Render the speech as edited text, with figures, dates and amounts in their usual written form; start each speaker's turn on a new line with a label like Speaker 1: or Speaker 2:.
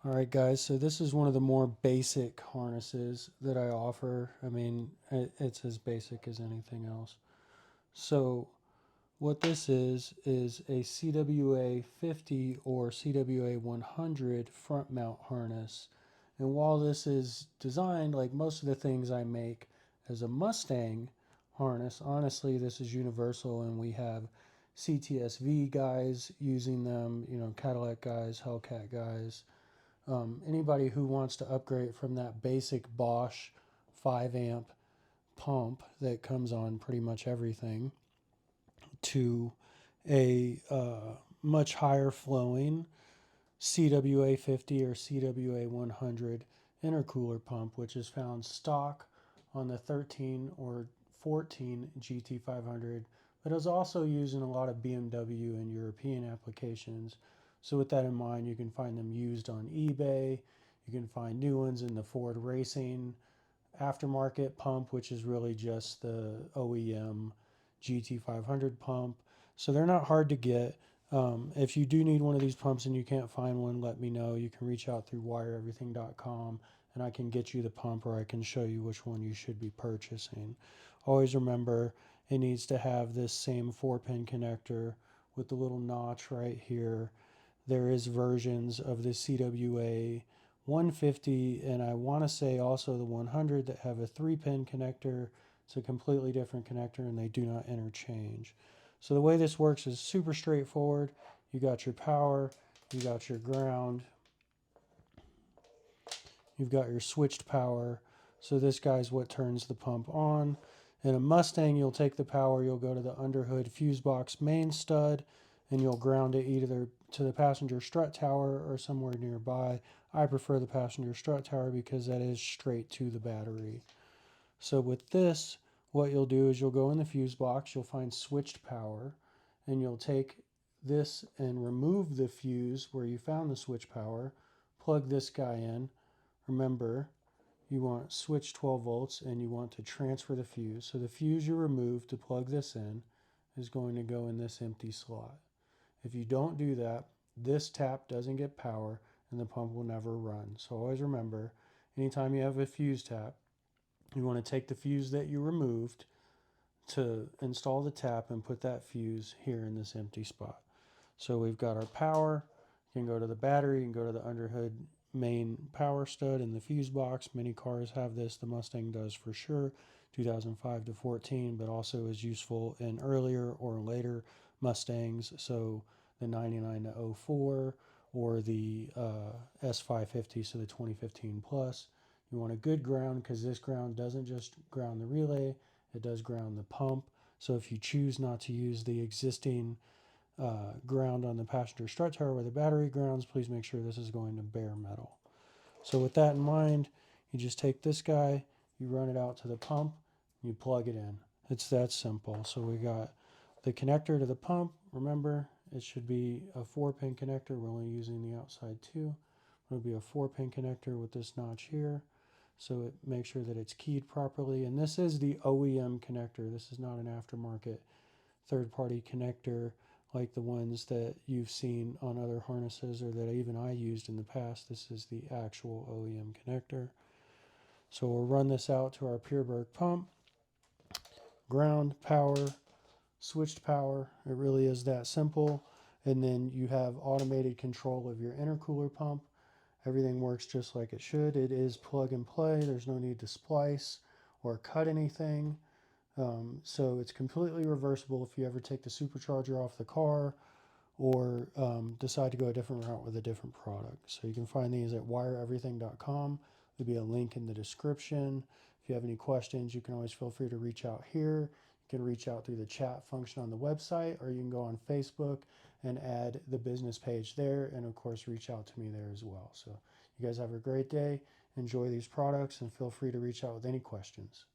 Speaker 1: Alright guys, so this is one of the more basic harnesses that I offer. I mean, it's as basic as anything else. So what this is a CWA50 or CWA100 front mount harness. And while this is designed like most of the things I make as a Mustang harness, honestly this is universal, and we have CTSV guys using them, you know, Cadillac guys, Hellcat guys. Anybody who wants to upgrade from that basic Bosch 5 amp pump that comes on pretty much everything to a much higher flowing CWA50 or CWA100 intercooler pump, which is found stock on the 13 or 14 GT500, but is also used in a lot of BMW and European applications. So with that in mind, you can find them used on eBay. You can find new ones in the Ford Racing aftermarket pump, which is really just the OEM GT500 pump. So they're not hard to get. If you do need one of these pumps and you can't find one, let me know. You can reach out through wireeverything.com and I can get you the pump, or I can show you which one you should be purchasing. Always remember, it needs to have this same 4-pin connector with the little notch right here. There is versions of the CWA 150 and I want to say also the 100 that have a 3-pin connector. It's a completely different connector and they do not interchange. So the way this works is super straightforward. You got your power, you got your ground, you've got your switched power. So this guy's what turns the pump on. In a Mustang, you'll take the power, you'll go to the underhood fuse box main stud, and you'll ground it either to the passenger strut tower or somewhere nearby. I prefer the passenger strut tower because that is straight to the battery. So with this, what you'll do is you'll go in the fuse box, you'll find switched power, and you'll take this and remove the fuse where you found the switch power, plug this guy in. Remember, you want switch 12 volts and you want to transfer the fuse. So the fuse you remove to plug this in is going to go in this empty slot. If you don't do that, this tap doesn't get power and the pump will never run. So always remember, anytime you have a fuse tap, you want to take the fuse that you removed to install the tap and put that fuse here in this empty spot. So we've got our power. You can go to the battery, you can go to the underhood main power stud in the fuse box. Many cars have this. The Mustang does for sure, 2005 to 14, but also is useful in earlier or later Mustangs. So the 99 to 04 or the S550, so the 2015 plus. You want a good ground because this ground doesn't just ground the relay, it does ground the pump. So if you choose not to use the existing ground on the passenger strut tower where the battery grounds, please make sure this is going to bare metal. So with that in mind, you just take this guy, you run it out to the pump, you plug it in. It's that simple. So we got the connector to the pump. Remember, it should be a 4-pin connector. We're only using the outside 2. It'll be a 4-pin connector with this notch here. So it makes sure that it's keyed properly. And this is the OEM connector. This is not an aftermarket third-party connector like the ones that you've seen on other harnesses or that even I used in the past. This is the actual OEM connector. So we'll run this out to our Pierburg pump. Ground, power, switched power. It really is that simple. And then you have automated control of your intercooler pump. Everything works just like it should. It is plug and play. There's no need to splice or cut anything. So it's completely reversible if you ever take the supercharger off the car or decide to go a different route with a different product. So you can find these at wireeverything.com. There'll be a link in the description. If you have any questions, you can always feel free to reach out here. You can reach out through the chat function on the website, or you can go on Facebook and add the business page there, and of course reach out to me there as well. So you guys have a great day. Enjoy these products and feel free to reach out with any questions.